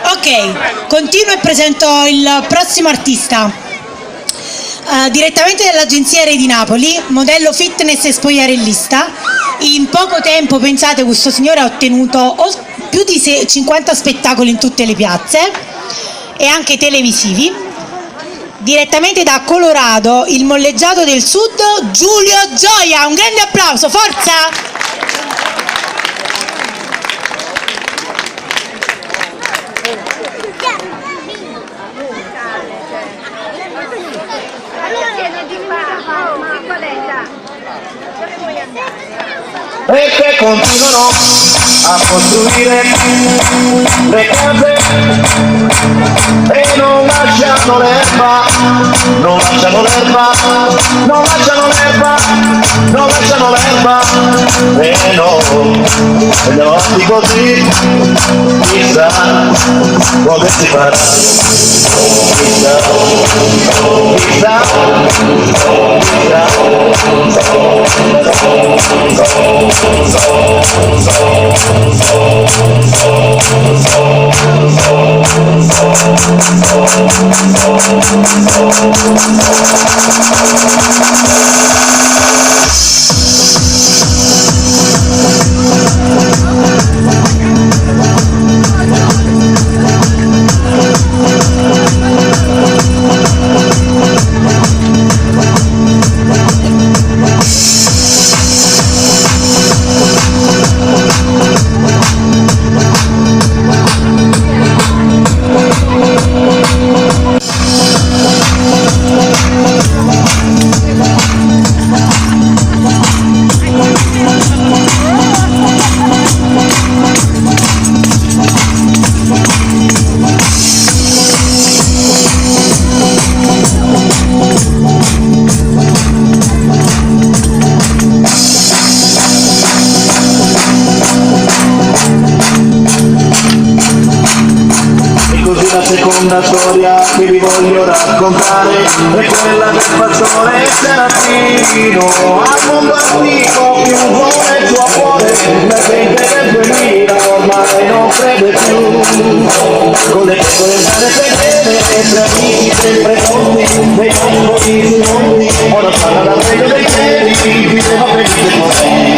Ok, continuo e presento il prossimo artista. Direttamente dall'agenzia Re di Napoli, modello fitness e spogliarellista. In poco tempo, pensate, questo signore ha ottenuto più di 50 spettacoli in tutte le piazze e anche televisivi. Direttamente da Colorado, il molleggiato del sud, Giulio Gioia. Un grande applauso, forza! Perché continuano a costruire le case e non lasciano l'erba, non lasciano l'erba, non lasciano l'erba, non lasciano l'erba, e no, andiamo avanti così, chissà come si farà, chissà, chissà, la seconda storia che vi voglio raccontare è quella del pastore Serafino. Al mondo antico più buono il suo cuore, la gente del 2000 ormai non crede più. Con le piccole sane fedele e tra amici sempre pronti, nei piccoli mondi, ora parla dal regno dei cieli, viveva felice con me.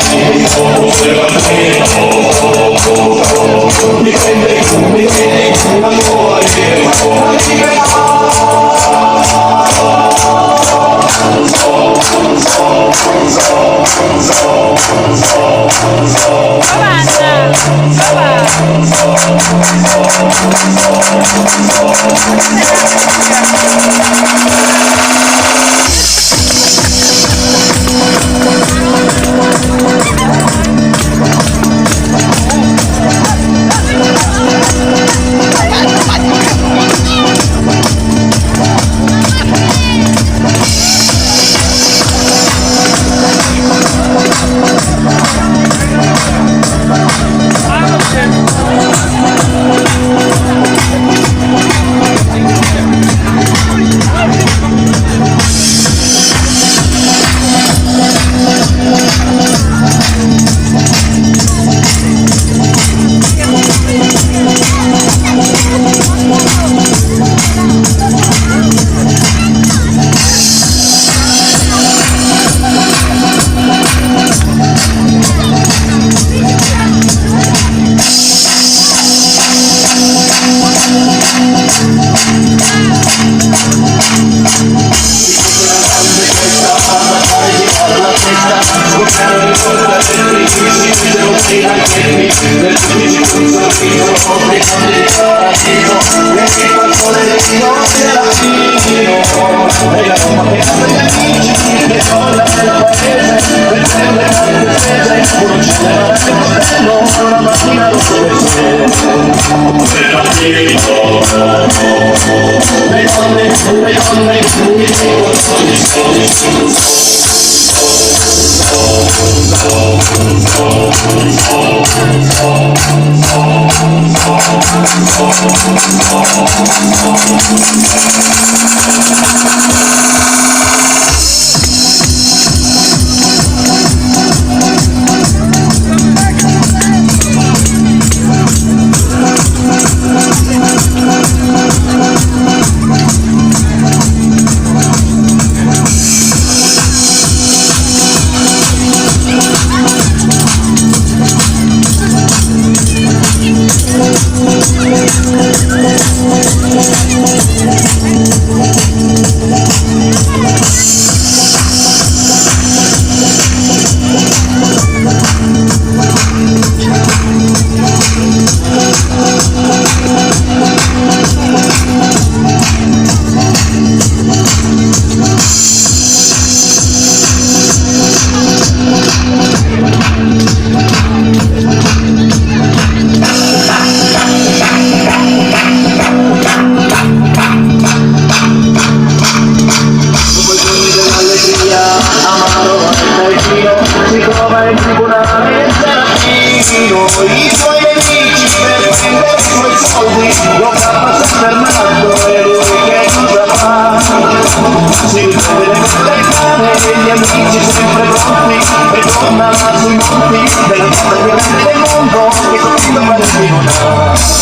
bambino, i suoi nemici per prendere i suoi soldi, lo passa fermato e lui che cosa fa? Si ripete le cane e gli amici sempre pronti, e torna là sui monti della nostra del mondo che tutto Valentino dà.